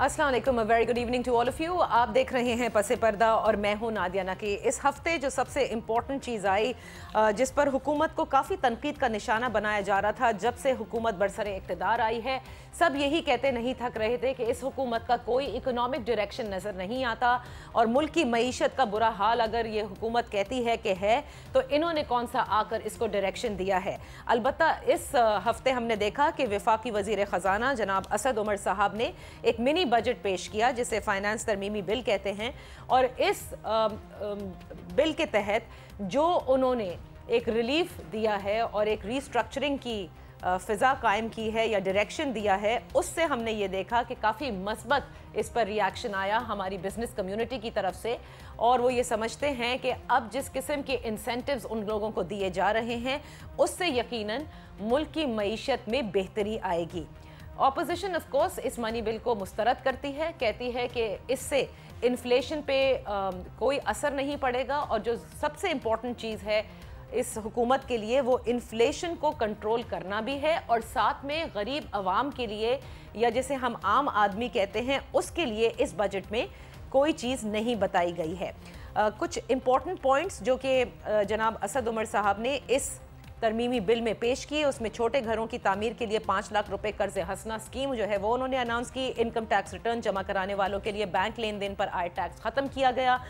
अस्सलाम वालेकुम, very good evening to all of you. आप देख रहे हैं पसे पर्दा और मैं हूं नादिया नकी। इस हफ्ते जो सबसे इम्पॉर्टेंट चीज़ आई जिस पर हुकूमत को काफ़ी तनकीद का निशाना बनाया जा रहा था जब से हुकूमत बरसरे इक़्तिदार आई है, सब यही कहते नहीं थक रहे थे कि इस हुकूमत का कोई इकोनॉमिक डायरेक्शन नज़र नहीं आता और मुल्क की मईशत का बुरा हाल अगर ये हुकूमत कहती है कि है तो इन्होंने कौन सा आकर इसको डायरेक्शन दिया है। अलबत्ता इस हफ्ते हमने देखा कि वफाकी वज़ीर ख़जाना जनाब असद उमर साहब ने एक मिनी बजट पेश किया जिसे फाइनेंस तरमीमी बिल कहते हैं और इस बिल के तहत जो उन्होंने एक रिलीफ दिया है और एक रीस्ट्रक्चरिंग की फ़िज़ा कायम की है या डायरेक्शन दिया है, उससे हमने ये देखा कि काफ़ी मस्बत इस पर रिएक्शन आया हमारी बिज़नेस कम्युनिटी की तरफ से और वो ये समझते हैं कि अब जिस किस्म के इंसेंटिव्स उन लोगों को दिए जा रहे हैं उससे यकीनन मुल्क की मईशत में बेहतरी आएगी। ऑपोजिशन ऑफ कोर्स इस मनी बिल को मुस्तरद करती है, कहती है कि इससे इन्फ्लेशन पे कोई असर नहीं पड़ेगा और जो सबसे इम्पॉर्टेंट चीज़ है इस हुकूमत के लिए वो इन्फ्लेशन को कंट्रोल करना भी है और साथ में गरीब आवाम के लिए या जिसे हम आम आदमी कहते हैं उसके लिए इस बजट में कोई चीज़ नहीं बताई गई है। कुछ इम्पॉर्टेंट पॉइंट्स जो कि जनाब असद उमर साहब ने इस तरमीमी बिल में पेश किए, उसमें छोटे घरों की तामीर के लिए 5 लाख रुपए कर्ज हसना स्कीम जो है वो उन्होंने अनाउंस की। इनकम टैक्स रिटर्न जमा कराने वालों के लिए बैंक लेन देन पर आय टैक्स ख़त्म किया गया।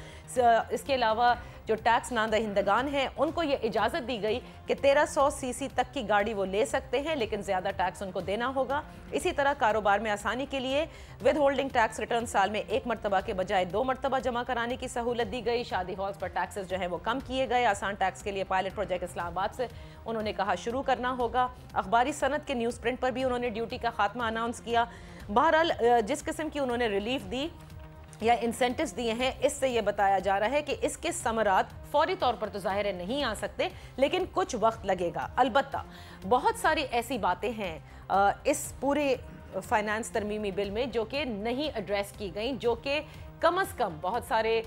इसके अलावा जो टैक्स नादहिंदगान हैं उनको ये इजाज़त दी गई कि 1300 सीसी तक की गाड़ी वो ले सकते हैं लेकिन ज़्यादा टैक्स उनको देना होगा। इसी तरह कारोबार में आसानी के लिए विद होल्डिंग टैक्स रिटर्न साल में 1 मरतबा के बजाय 2 मरतबा जमा कराने की सहूलत दी गई। शादी हॉल्स पर टैक्सेस जो है वो कम किए गए। आसान टैक्स के लिए पायलट प्रोजेक्ट इस्लामाबाद से उन्होंने कहा शुरू करना होगा। अखबारी सनत के न्यूज़ प्रिंट पर भी उन्होंने ड्यूटी का खात्मा अनाउंस किया। बहरहाल जिस किस्म की उन्होंने रिलीफ दी या इंसेंटिव्स दिए हैं इससे ये बताया जा रहा है कि इसके समरात फौरी तौर पर तो ज़ाहिर है नहीं आ सकते लेकिन कुछ वक्त लगेगा। अलबत्ता बहुत सारी ऐसी बातें हैं इस पूरे फाइनेंस तरमीमी बिल में जो कि नहीं एड्रेस की गई, जो कि कम अज़ कम बहुत सारे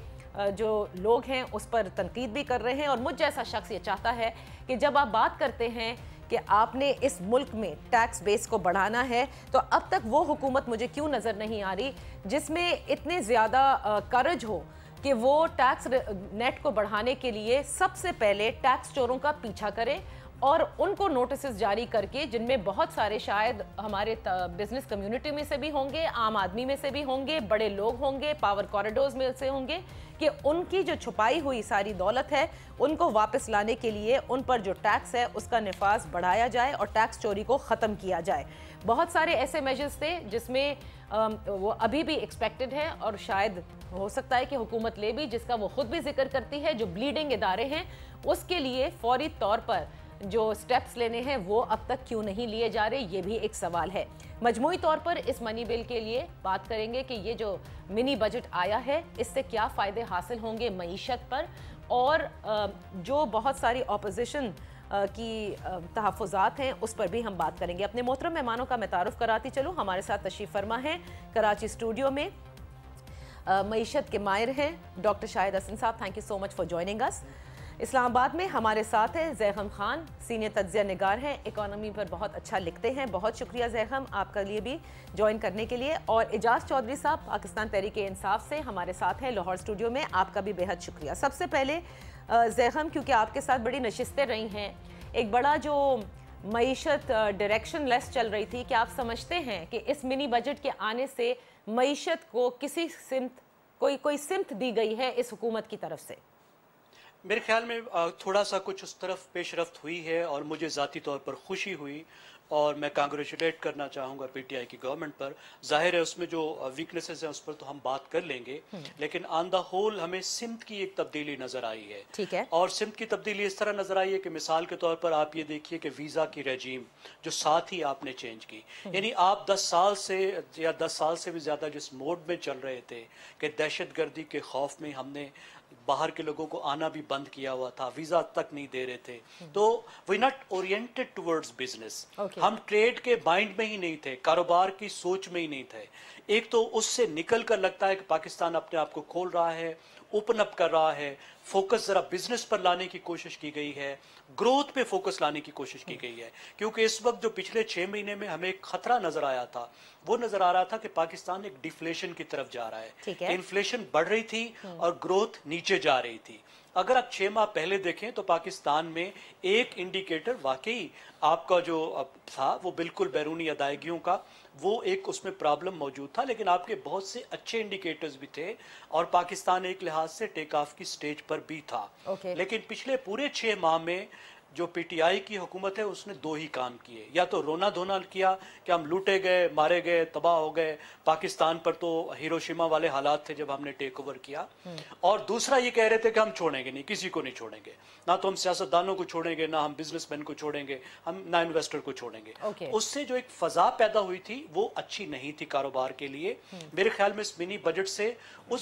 जो लोग हैं उस पर तनकीद भी कर रहे हैं और मुझ जैसा शख्स ये चाहता है कि जब आप बात करते हैं कि आपने इस मुल्क में टैक्स बेस को बढ़ाना है तो अब तक वो हुकूमत मुझे क्यों नज़र नहीं आ रही जिसमें इतने ज़्यादा करज हो कि वो टैक्स नेट को बढ़ाने के लिए सबसे पहले टैक्स चोरों का पीछा करे और उनको नोटिस जारी करके जिनमें बहुत सारे शायद हमारे बिजनेस कम्युनिटी में से भी होंगे, आम आदमी में से भी होंगे, बड़े लोग होंगे, पावर कॉरिडोर्स में से होंगे कि उनकी जो छुपाई हुई सारी दौलत है उनको वापस लाने के लिए उन पर जो टैक्स है उसका निफाज बढ़ाया जाए और टैक्स चोरी को ख़त्म किया जाए। बहुत सारे ऐसे मेजर्स थे जिसमें वो अभी भी एक्सपेक्टेड है और शायद हो सकता है कि हुकूमत ले भी, जिसका वो ख़ुद भी जिक्र करती है। जो ब्लीडिंग इदारे हैं उसके लिए फौरी तौर पर जो स्टेप्स लेने हैं वो अब तक क्यों नहीं लिए जा रहे, ये भी एक सवाल है। मजमूई तौर पर इस मनी बिल के लिए बात करेंगे कि ये जो मिनी बजट आया है इससे क्या फ़ायदे हासिल होंगे मईशत पर और जो बहुत सारी ऑपोजिशन की तहफ़्फ़ुज़ात हैं उस पर भी हम बात करेंगे। अपने मोहतरम मेहमानों का मैं तारुफ़ कराती चलूँ। हमारे साथ तशरीफ़ फरमा है कराची स्टूडियो में मईशत के माहिर हैं डॉक्टर शाहिद हसन साहब, thank you so much for joining us. Islamabad में हमारे साथ है ज़ैगम खान, सीनियर तज्ज़िया निगार हैं, इकोनॉमी पर बहुत अच्छा लिखते हैं। बहुत शुक्रिया ज़ैगम आपका लिए भी ज्वाइन करने के लिए। और एजाज चौधरी साहब पाकिस्तान तहरीक इंसाफ से हमारे साथ हैं लाहौर स्टूडियो में, आपका भी बेहद शुक्रिया। सबसे पहले ज़ैगम, क्योंकि आपके साथ बड़ी नशिस्तें रही हैं, एक बड़ा जो मईशत डायरेक्शन लेस चल रही थी, क्या आप समझते हैं कि इस मिनी बजट के आने से मईशत को किसी सिमत कोई सिमत दी गई है इस हुकूमत की तरफ से? मेरे ख्याल में थोड़ा सा कुछ उस तरफ पेशरफ्त हुई है और मुझे ज़ाती तौर पर खुशी हुई और मैं कांग्रेचुलेट करना चाहूँगा पीटीआई की गवर्नमेंट पर। जाहिर है उसमें जो वीकनेसेस हैं उस पर तो हम बात कर लेंगे लेकिन ऑन द होल हमें सिमत की एक तब्दीली नज़र आई है। ठीक है। और सिमत की तब्दीली इस तरह नज़र आई है कि मिसाल के तौर पर आप ये देखिए कि वीज़ा की रेजीम जो साथ ही आपने चेंज की, यानी आप 10 साल से या 10 साल से भी ज़्यादा जिस मोड में चल रहे थे कि दहशत गर्दी के खौफ में हमने बाहर के लोगों को आना भी बंद किया हुआ था, वीज़ा तक नहीं दे रहे थे, तो we not oriented towards business. हम ट्रेड के माइंड में ही नहीं थे, कारोबार की सोच में ही नहीं थे। एक तो उससे निकल कर लगता है कि पाकिस्तान अपने आप को खोल रहा है, ओपन अप कर रहा है, फोकस जरा बिजनेस पर लाने की कोशिश की गई है, ग्रोथ पे फोकस लाने की कोशिश की गई है। क्योंकि इस वक्त जो पिछले 6 महीने में हमें एक खतरा नजर आया था, वो नजर आ रहा था कि पाकिस्तान एक डिफ्लेशन की तरफ जा रहा है। इन्फ्लेशन बढ़ रही थी और ग्रोथ नीचे जा रही थी। अगर आप 6 माह पहले देखें तो पाकिस्तान में एक इंडिकेटर वाकई आपका जो था वो बिल्कुल बैरूनी अदायगियों का, वो एक उसमें प्रॉब्लम मौजूद था, लेकिन आपके बहुत से अच्छे इंडिकेटर्स भी थे और पाकिस्तान एक लिहाज से टेक ऑफ की स्टेज पर भी था। लेकिन पिछले पूरे 6 माह में जो पीटीआई की हुकूमत है उसने 2 ही काम किए, या तो रोना धोना किया कि हम लूटे गए, मारे गए, तबाह हो गए, पाकिस्तान पर तो हिरोशिमा वाले हालात थे जब हमने टेक ओवर किया, और दूसरा ये कह रहे थे कि हम छोड़ेंगे नहीं, किसी को नहीं छोड़ेंगे, ना तो हम सियासतदानों को छोड़ेंगे, ना हम बिजनेसमैन को छोड़ेंगे, हम ना इन्वेस्टर को छोड़ेंगे। उससे जो एक फजा पैदा हुई थी वो अच्छी नहीं थी कारोबार के लिए। मेरे ख्याल में इस मिनी बजट से वो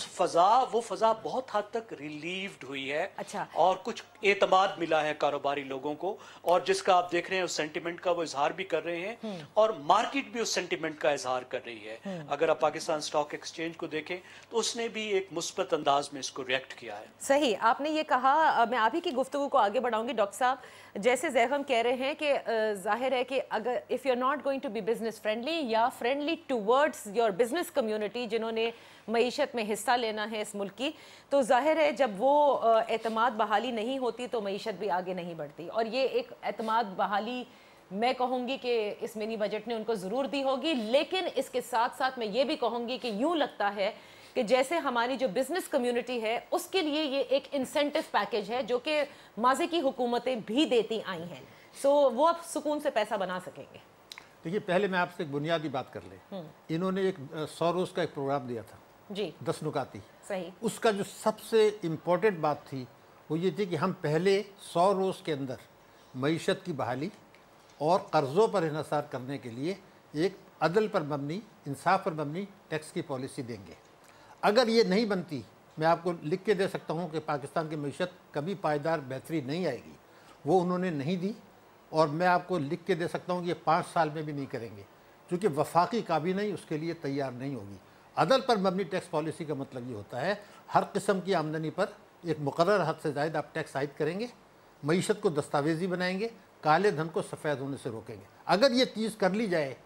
फजा बहुत हद तक रिलीव्ड हुई है। और कुछ एतमाद मिला है कारोबारी लोगों को, और जिसका आप देख रहे हैं उस सेंटिमेंट का वो इजहार भी कर रहे हैं और मार्केट भी उस सेंटिमेंट का इजहार कर रही है। अगर आप पाकिस्तान स्टॉक एक्सचेंज को देखें तो उसने भी एक मुस्बत अंदाज में इसको रिएक्ट किया है। सही आपने ये कहा। मैं आप ही की गुफ्तगू को आगे बढ़ाऊंगी डॉक्टर साहब। जैसे ज़ैगम कह रहे हैं कि जाहिर है कि अगर if you are not going to be business friendly या friendly towards your business community जिन्होंने मईशत में हिस्सा लेना है इस मुल्क की, तो जाहिर है जब वो एतमाद बहाली नहीं होती तो मईशत भी आगे नहीं बढ़ती। और ये एक एतमाद बहाली मैं कहूँगी कि इस मिनी बजट ने उनको ज़रूर दी होगी। लेकिन इसके साथ साथ मैं ये भी कहूँगी कि यूँ लगता है कि जैसे हमारी जो बिज़नेस कम्युनिटी है उसके लिए ये एक इंसेंटिव पैकेज है जो कि माज़े की हुकूमतें भी देती आई हैं, सो वो अब सुकून से पैसा बना सकेंगे। देखिए, पहले मैं आपसे एक बुनियादी बात कर ले। इन्होंने एक 100 रोज़ का एक प्रोग्राम दिया था जी, 10 नुकाती। सही। उसका जो सबसे इम्पोर्टेंट बात थी वो ये थी कि हम पहले 100 रोज़ के अंदर मईशत की बहाली और कर्ज़ों पर इन्हिसार करने के लिए एक अदल पर मबनी, इंसाफ पर मबनी टैक्स की पॉलिसी देंगे। अगर ये नहीं बनती, मैं आपको लिख के दे सकता हूँ कि पाकिस्तान की मईशत कभी पायदार बेहतरी नहीं आएगी। वो उन्होंने नहीं दी, और मैं आपको लिख के दे सकता हूँ कि ये 5 साल में भी नहीं करेंगे, क्योंकि वफाकी काबीना ही उसके लिए तैयार नहीं होगी। अदल पर मबनी टैक्स पॉलिसी का मतलब ये होता है हर किस्म की आमदनी पर एक मुकर्रर हद से ज़ायद आप टैक्स आयद करेंगे, मईशत को दस्तावेजी बनाएंगे, काले धन को सफ़ेद होने से रोकेंगे। अगर ये चीज़ कर ली जाए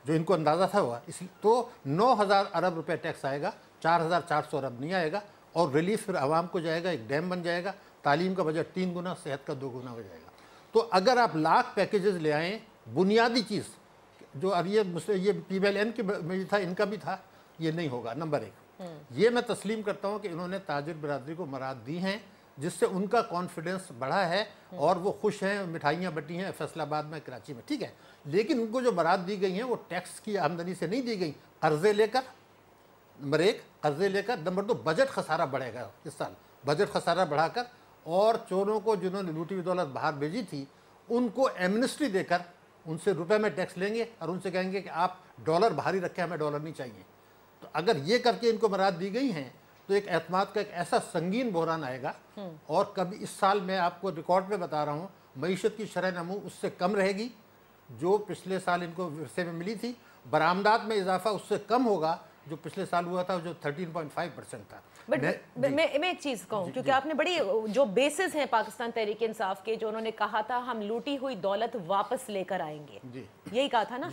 जो इनको अंदाज़ा था हुआ, इस तो 9,000 अरब रुपये टैक्स आएगा, 4,400 अरब नहीं आएगा, और रिलीफ फिर आवाम को जाएगा, एक डैम बन जाएगा, तालीम का बजट 3 गुना, सेहत का 2 गुना हो जाएगा। तो अगर आप लाख पैकेजेस ले आएँ, बुनियादी चीज़ जो अब ये PBLN के में था, इनका भी था, ये नहीं होगा। नंबर 1 ये मैं तस्लीम करता हूँ कि इन्होंने ताजिर बरादरी को मराद दी हैं, जिससे उनका कॉन्फिडेंस बढ़ा है और वो खुश हैं, मिठाइयाँ बटी हैं फैसलाबाद में, कराची में, ठीक है। लेकिन उनको जो बरात दी गई हैं वो टैक्स की आमदनी से नहीं दी गई, कर्जे लेकर। नंबर 1 कर्जे लेकर। नंबर 2 बजट खसारा बढ़ेगा इस साल, बजट खसारा बढ़ाकर, और चोरों को जिन्होंने लूटी हुई दौलत बाहर भेजी थी उनको एमनेस्टी देकर उनसे रुपए में टैक्स लेंगे और उनसे कहेंगे कि आप डॉलर बाहर ही रखें, हमें डॉलर नहीं चाहिए। तो अगर ये करके इनको बरात दी गई हैं तो एक एतमाद का एक ऐसा संगीन बहरान आएगा। और कभी इस साल मैं आपको रिकॉर्ड पे बता रहा हूँ, मईशत की शरह नमू उससे कम रहेगी जो पिछले साल इनको विरसे में मिली थी। बरामदात में इजाफा उससे कम होगा जो पिछले साल हुआ था, जो 13.5% था। बट मैं एक चीज़ कहूँ, क्योंकि आपने बड़ी जो बेसिस हैं पाकिस्तान तहरीक इंसाफ के, जो उन्होंने कहा था हम लूटी हुई दौलत वापस लेकर आएंगे, यही कहा था ना।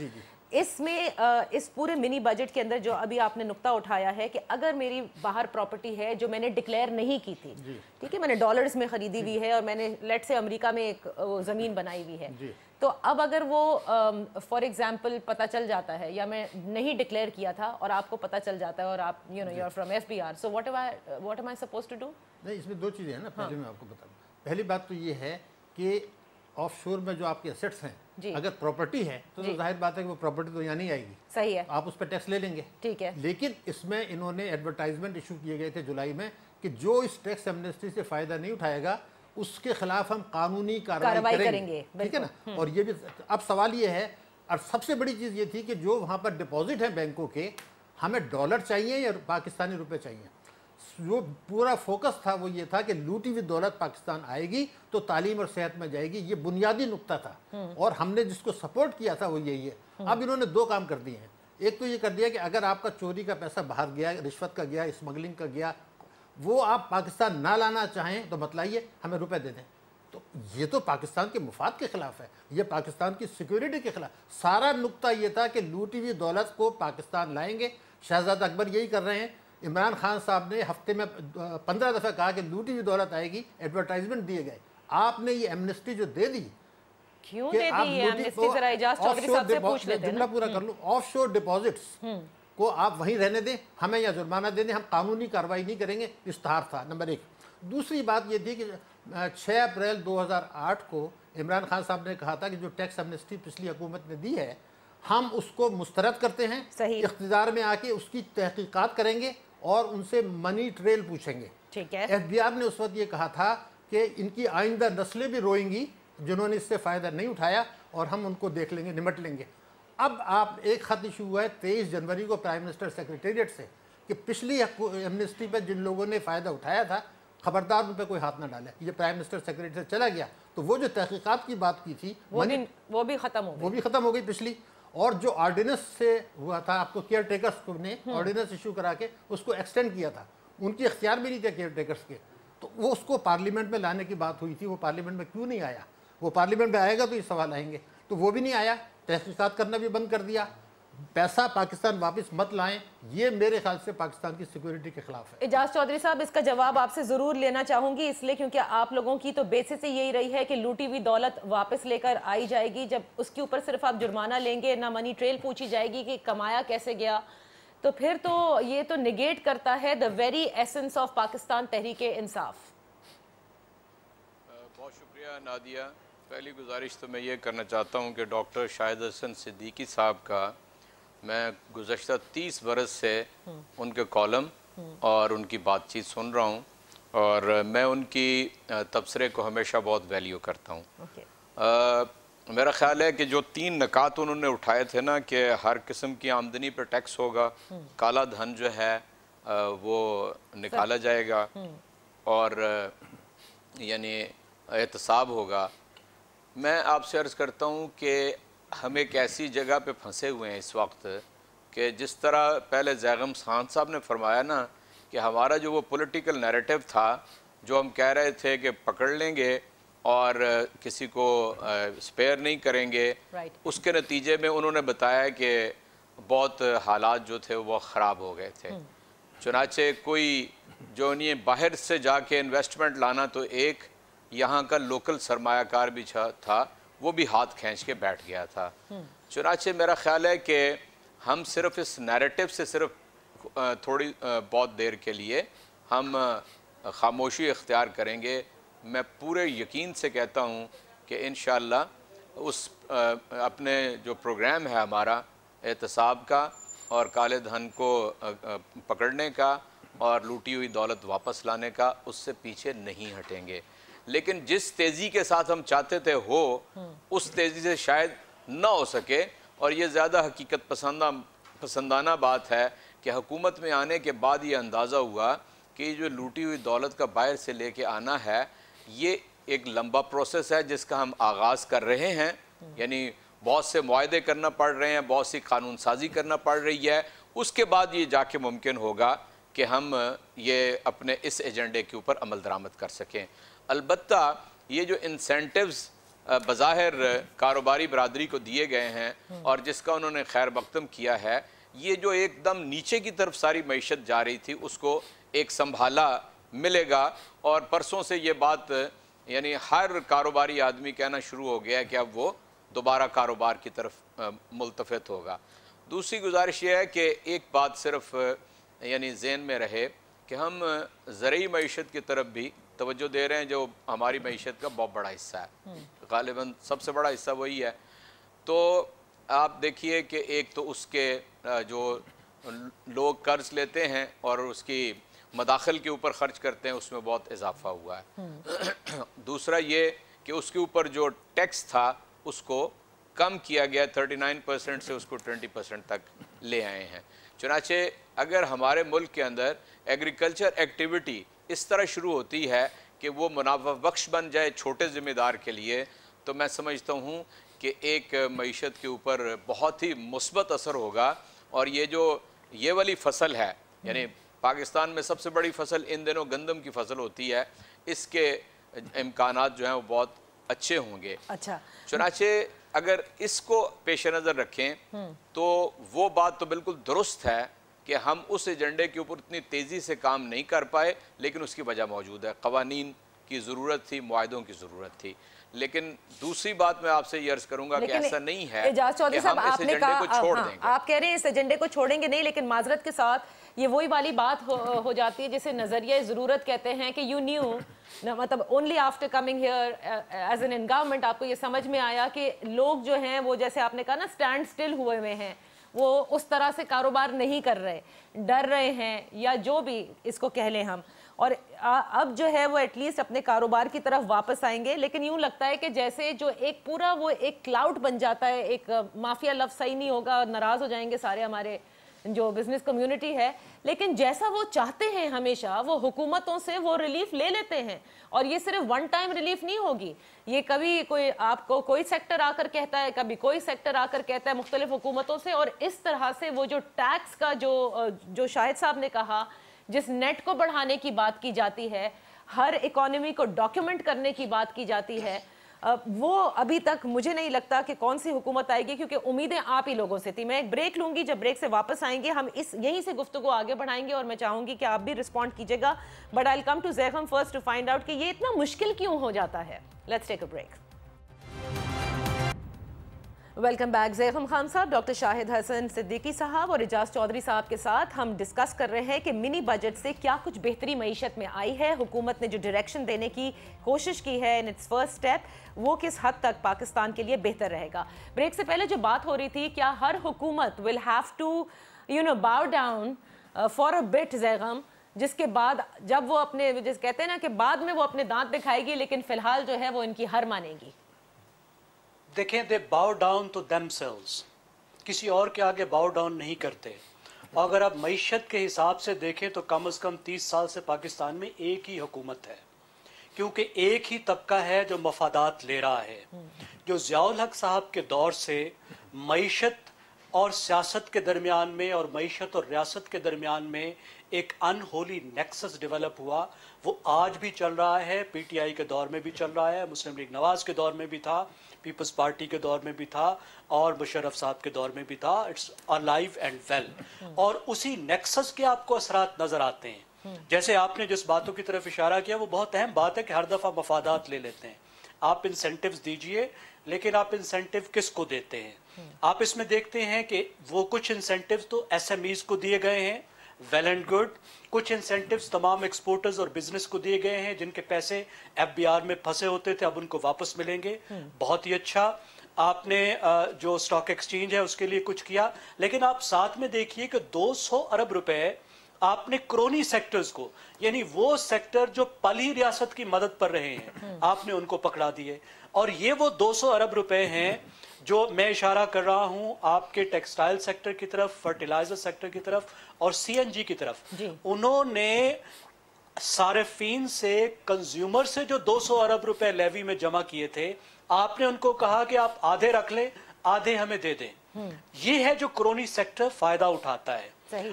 इसमें इस पूरे मिनी बजट के अंदर जो अभी आपने नुक्ता उठाया है कि अगर मेरी बाहर प्रॉपर्टी है जो मैंने डिक्लेयर नहीं की थी, ठीक है, मैंने डॉलर्स में ख़रीदी हुई है और मैंने लेट से अमेरिका में एक ज़मीन बनाई हुई है, तो अब अगर वो फॉर एग्जांपल पता चल जाता है या मैं नहीं डिक्लेयर किया था और आपको पता चल जाता है और आप you are from FBR, so what am I supposed to do? नहीं, इसमें 2 चीज़ें हैं ना। पहले मैं आपको बताऊँ, पहली बात तो ये है कि ऑफशोर में जो आपके एसेट्स हैं, अगर प्रॉपर्टी है तो जाहिर बात है कि वो प्रॉपर्टी तो यहाँ नहीं आएगी, सही है, आप उस पर टैक्स ले लेंगे, ठीक है। लेकिन इसमें इन्होंने एडवर्टाइजमेंट इशू किए गए थे जुलाई में कि जो इस टैक्स एमनेस्टी से फ़ायदा नहीं उठाएगा उसके खिलाफ हम कानूनी कार्रवाई करेंगे, ठीक है ना। और ये भी अब सवाल ये है, और सबसे बड़ी चीज़ ये थी कि जो वहाँ पर डिपॉजिट है बैंकों के, हमें डॉलर चाहिए या पाकिस्तानी रुपए चाहिए। जो पूरा फोकस था वो ये था कि लूटी हुई दौलत पाकिस्तान आएगी तो तालीम और सेहत में जाएगी, ये बुनियादी नुक्ता था और हमने जिसको सपोर्ट किया था वो यही है। अब इन्होंने 2 काम कर दिए हैं। एक तो ये कर दिया कि अगर आपका चोरी का पैसा बाहर गया, रिश्वत का गया, स्मगलिंग का गया, وہ آپ پاکستان نہ لانا چاہیں تو مت لائیے، ہمیں روپے دے دیں. تو یہ تو پاکستان کے مفاد کے خلاف ہے، یہ پاکستان کی سیکیورٹی کے خلاف. سارا نقطہ یہ تھا کہ لوٹی ہوئی دولت کو پاکستان لائیں گے. شہزادہ اکبر یہی کر رہے ہیں. عمران خان صاحب نے ہفتے میں 15 دفعہ کہا کہ لوٹی ہوئی دولت آئے گی، ایڈورٹائزمنٹ دیے گئے. آپ نے یہ ایمنسٹی جو دے دی، کیوں دے دی یہ ایمنسٹی؟ ذرا اجاز چودھری صاحب سے پوچھ لیتے ہیں. جملہ پورا کر لوں. آف شور ڈپازٹس کو آپ وہیں رہنے دیں، ہمیں یا جرمانہ دے دیں، ہم قانونی کارروائی نہیں کریں گے. اشتہار تھا نمبر 1. دوسری بات یہ تھی کہ 6 اپریل 2008 کو عمران خان صاحب نے کہا تھا کہ جو ٹیکس ایمنسٹی پچھلی حکومت نے دی ہے ہم اس کو مسترد کرتے ہیں. اقتدار میں آ کے اس کی تحقیقات کریں گے اور ان سے منی ٹریل پوچھیں گے. ٹھیک ہے. ایف بی آر نے اس وقت یہ کہا تھا کہ ان کی آئندہ نسلیں بھی روئیں گی جنہوں نے اس سے فائدہ نہیں اٹھایا، اور ہم ان کو دیکھ لیں گے، نمٹ لیں گے. اب آپ ایک خط ایشو ہوا ہے 23 جنوری کو پرائم منسٹر سیکریٹریٹ سے کہ پچھلی ایمنسٹی پہ جن لوگوں نے فائدہ اٹھایا تھا خبردار ان پہ کوئی ہاتھ نہ ڈالے. یہ پرائم منسٹر سیکریٹریٹ سے چلا گیا. تو وہ جو تحقیقات کی بات کی تھی وہ بھی ختم ہو گئی پچھلی. اور جو آرڈیننس سے ہوا تھا، آپ کو کیئر ٹیکرز نے آرڈیننس ایشو کرا کے اس کو ایکسٹینڈ کیا تھا. ان کی اختیار بھی نہیں تھے کیئر ٹیکرز کے. تو وہ اس کو پارلیمنٹ میں لانے کی بات ہوئی تھی. وہ پارلیمنٹ میں کیوں نہیں آیا؟ وہ پارلیمنٹ میں آئے گا تو یہ سوال آئیں گے. تو وہ بھی نہیں آیا. تحقیقات کرنا بھی بند کر دیا. پیسہ پاکستان واپس مت لائیں، یہ میرے خیال سے پاکستان کی سیکیورٹی کے خلاف ہے. اجاز چودھری صاحب، اس کا جواب آپ سے ضرور لینا چاہوں گی، اس لیے کیونکہ آپ لوگوں کی تو بیسس یہی رہی ہے کہ لوٹی ہوئی دولت واپس لے کر آئی جائے گی. جب اس کے اوپر صرف آپ جرمانہ لیں گے، نہ منی ٹریل پوچھی جائے گی کہ کمایا کیسے گیا، تو پھر تو یہ تو نگیٹ کرتا ہے the very essence of Pakistan Tehreek Insaf. بہت شکریہ نادیہ. پہلی گزارش تو میں یہ کرنا چاہتا ہوں کہ ڈاکٹر شاہد حسن صدیقی صاحب کا میں گزشتہ 30 برس سے ان کے کالم اور ان کی بات چیت سن رہا ہوں، اور میں ان کی تبصرے کو ہمیشہ بہت ویلیو کرتا ہوں. میرا خیال ہے کہ جو 3 نکات انہوں نے اٹھائے تھے نا، کہ ہر قسم کی آمدنی پر ٹیکس ہوگا، کالا دھن جو ہے وہ نکالا جائے گا، اور یعنی احتساب ہوگا. میں آپ سے عرض کرتا ہوں کہ ہم ایک ایسی جگہ پہ پھنسے ہوئے ہیں اس وقت کہ جس طرح پہلے زیغم خان صاحب نے فرمایا نا کہ ہمارا جو وہ پولیٹیکل نیریٹو تھا، جو ہم کہہ رہے تھے کہ پکڑ لیں گے اور کسی کو سپیئر نہیں کریں گے، اس کے نتیجے میں انہوں نے بتایا کہ بہت حالات جو تھے وہ خراب ہو گئے تھے. چنانچہ کوئی جو نہیں باہر سے جا کے انویسٹمنٹ لانا تو ایک، یہاں کا لوکل سرمایہ کار بھی تھا وہ بھی ہاتھ کھینچ کے بیٹھ گیا تھا. چنانچہ میرا خیال ہے کہ ہم صرف اس نیریٹو سے صرف تھوڑی بہت دیر کے لیے ہم خاموشی اختیار کریں گے. میں پورے یقین سے کہتا ہوں کہ انشاءاللہ اس اپنے جو پروگرام ہے ہمارا احتساب کا اور کالے دھن کو پکڑنے کا اور لوٹی ہوئی دولت واپس لانے کا، اس سے پیچھے نہیں ہٹیں گے. لیکن جس تیزی کے ساتھ ہم چاہتے تھے اس تیزی سے شاید نہ ہو سکے. اور یہ زیادہ حقیقت پسندانہ بات ہے کہ حکومت میں آنے کے بعد یہ اندازہ ہوا کہ یہ جو لوٹی ہوئی دولت کا باہر سے لے کے آنا ہے، یہ ایک لمبا پروسیس ہے جس کا ہم آغاز کر رہے ہیں. یعنی بہت سے معاہدے کرنا پڑ رہے ہیں، بہت سی قانون سازی کرنا پڑ رہی ہے. اس کے بعد یہ جا کے ممکن ہوگا کہ ہم یہ اپنے اس ایجنڈے کے اوپر عمل درآمد کر سکیں. البتہ یہ جو انسینٹیوز بظاہر کاروباری برادری کو دیے گئے ہیں اور جس کا انہوں نے خیر مقدم کیا ہے، یہ جو ایک دم نیچے کی طرف ساری معیشت جا رہی تھی اس کو ایک سنبھالا ملے گا. اور پرسوں سے یہ بات یعنی ہر کاروباری آدمی کہنا شروع ہو گیا ہے کہ اب وہ دوبارہ کاروبار کی طرف ملتفت ہوگا. دوسری گزارش یہ ہے کہ ایک بات صرف یعنی ذہن میں رہے کہ ہم زرعی معیشت کی طرف بھی توجہ دے رہے ہیں، جو ہماری معیشت کا بہت بڑا حصہ ہے، غالباً سب سے بڑا حصہ وہی ہے. تو آپ دیکھیے کہ ایک تو اس کے جو لوگ قرض لیتے ہیں اور اس کی مداخل کے اوپر خرچ کرتے ہیں، اس میں بہت اضافہ ہوا ہے. دوسرا یہ کہ اس کے اوپر جو ٹیکس تھا اس کو کم کیا گیا، 39% سے اس کو 20% تک لے آئے ہیں. چنانچہ اگر ہمارے ملک کے اندر ایگریکلچر ایکٹیویٹی اس طرح شروع ہوتی ہے کہ وہ منافع بخش بن جائے چھوٹے ذمہ دار کے لیے، تو میں سمجھتا ہوں کہ ایک معیشت کے اوپر بہت ہی مثبت اثر ہوگا. اور یہ جو یہ والی فصل ہے، یعنی پاکستان میں سب سے بڑی فصل ان دنوں گندم کی فصل ہوتی ہے، اس کے امکانات جو ہیں وہ بہت اچھے ہوں گے. اچھا، چنانچہ اگر اس کو پیش نظر رکھیں تو وہ بات تو بالکل درست ہے کہ ہم اس ایجنڈے کے اوپر اتنی تیزی سے کام نہیں کر پائے، لیکن اس کی وجہ موجود ہے. قوانین کی ضرورت تھی، معاہدوں کی ضرورت تھی. لیکن دوسری بات میں آپ سے یہ عرض کروں گا کہ ایسا نہیں ہے اعجاز کہ چودھری صاحب ہم اس آپ نے ایجنڈے کو چھوڑ دیں گے. آپ کہہ رہے ہیں اس ایجنڈے کو چھوڑیں گے نہیں، لیکن معذرت کے ساتھ یہ وہی والی بات ہو جاتی ہے جسے نظریہ ضرورت کہتے ہیں کہ یو نیو، مطلب only after coming here as an government آپ کو یہ سمجھ میں آیا کہ لوگ جو ہیں وہ جیسے آپ نے کہا نا اسٹینڈ سٹل ہوئے ہوئے ہیں، وہ اس طرح سے کاروبار نہیں کر رہے، ڈر رہے ہیں یا جو بھی اس کو کہہ لیں ہم، اور اب جو ہے وہ ایٹ لیسٹ اپنے کاروبار کی طرف واپس آئیں گے. لیکن یوں لگتا ہے کہ جیسے جو ایک پورا وہ ایک کلاؤڈ بن جاتا ہے، ایک مافیا لفظ صحیح نہیں ہوگا، ناراض ہو جائیں گے سارے ہمارے جو بزنس کمیونٹی ہے، لیکن جیسا وہ چاہتے ہیں ہمیشہ وہ حکومتوں سے وہ ریلیف لے لیتے ہیں. اور یہ صرف ون ٹائم ریلیف نہیں ہوگی، یہ کبھی کوئی آپ کو کوئی سیکٹر آ کر کہتا ہے، کبھی کوئی سیکٹر آ کر کہتا ہے مختلف حکومتوں سے. اور اس طرح سے وہ جو ٹیکس کا جو شاہد صاحب نے کہا، جس نیٹ کو بڑھانے کی بات کی جاتی ہے، ہر اکانومی کو ڈاکیومنٹ کرنے کی بات کی جاتی ہے، وہ ابھی تک مجھے نہیں لگتا کہ کون سی حکومت آئے گی، کیونکہ امیدیں آپ ہی لوگوں سے تھی. میں ایک بریک لوں گی، جب بریک سے واپس آئیں گے ہم یہیں سے گفتگو آگے بڑھائیں گے، اور میں چاہوں گی کہ آپ بھی رسپونڈ کیجیے گا. But I will come to Zaigham first to find out کہ یہ اتنا مشکل کیوں ہو جاتا ہے. Let's take a break. Welcome back. Zaigham Khan sahab, doctor شاہد حسن صدیقی صاحب اور اعجاز چودھری صاحب کے ساتھ ہم ڈسکس کر رہے ہیں کہ منی بجٹ سے کیا کچھ بہتری معیشت میں آئی ہے. حکومت نے جو ڈائریکشن دینے کی کوشش کی ہے ان اٹس فرسٹ اسٹیپ، وہ کس حد تک پاکستان کے لیے بہتر رہے گا. بریک سے پہلے جو بات ہو رہی تھی، کیا ہر حکومت will have to bow down for a but Zaigham, جس کے بعد جب وہ اپنے کہتے ہیں نا کہ بعد میں وہ اپنے دانت دکھائے گی، لیکن فی الحال جو ہے وہ ان کی ہر مانے گی. دیکھیں، دے باؤ ڈاؤن ٹو دیم سیلز، کسی اور کے آگے باؤ ڈاؤن نہیں کرتے. اور اگر آپ معیشت کے حساب سے دیکھیں تو کم از کم 30 سال سے پاکستان میں ایک ہی حکومت ہے، کیونکہ ایک ہی طبقہ ہے جو مفادات لے رہا ہے. جو ضیاء الحق صاحب کے دور سے معیشت اور سیاست کے درمیان میں اور معیشت اور ریاست کے درمیان میں ایک ان ہولی نیکسس ڈیولپ ہوا، وہ آج بھی چل رہا ہے. پی ٹی آئی کے دور میں بھی چل رہا ہے، مسلم لیگ نواز کے دور میں بھی تھا، پیپلز پارٹی کے دور میں بھی تھا، اور مشرف صاحب کے دور میں بھی تھا. It's alive and well. اور اسی نیکسس کے آپ کو اثرات نظر آتے ہیں. جیسے آپ نے جس باتوں کی طرف اشارہ کیا، وہ بہت اہم بات ہے کہ ہر دفعہ مفادات لے لیتے ہیں. آپ انسینٹیوز دیجئے، لیکن آپ انسینٹیو کس کو دیتے ہیں؟ آپ اس میں دیکھتے ہیں کہ وہ کچھ انسینٹیوز تو ایس ایم ایز کو دیے گئے ہیں، ویل اینڈ گڈ. کچھ انسینٹیوز تمام ایکسپورٹرز اور بزنس کو دیے گئے ہیں جن کے پیسے ایف بی آر میں پھنسے ہوتے تھے، اب ان کو واپس ملیں گے. بہت ہی اچھا. آپ نے جو اسٹاک ایکسچینج ہے اس کے لیے کچھ کیا، لیکن آپ ساتھ میں دیکھیے کہ 200 ارب روپے آپ نے کرونی سیکٹرز کو، یعنی وہ سیکٹر جو پلی ریاست کی مدد پر رہے ہیں، آپ نے ان کو پکڑا دیے. اور یہ وہ 200 ارب روپے ہیں جو میں اشارہ کر رہا ہوں آپ کے ٹیکسٹائل سیکٹر کی طرف، فرٹیلائزر سیکٹر کی طرف اور سی این جی کی طرف. انہوں نے صارفین سے، کنزیومر سے جو 200 ارب روپے لیوی میں جمع کیے تھے، آپ نے ان کو کہا کہ آپ آدھے رکھ لیں، آدھے ہمیں دے دیں. یہ ہے جو کرونی سیکٹر فائدہ اٹھاتا ہے.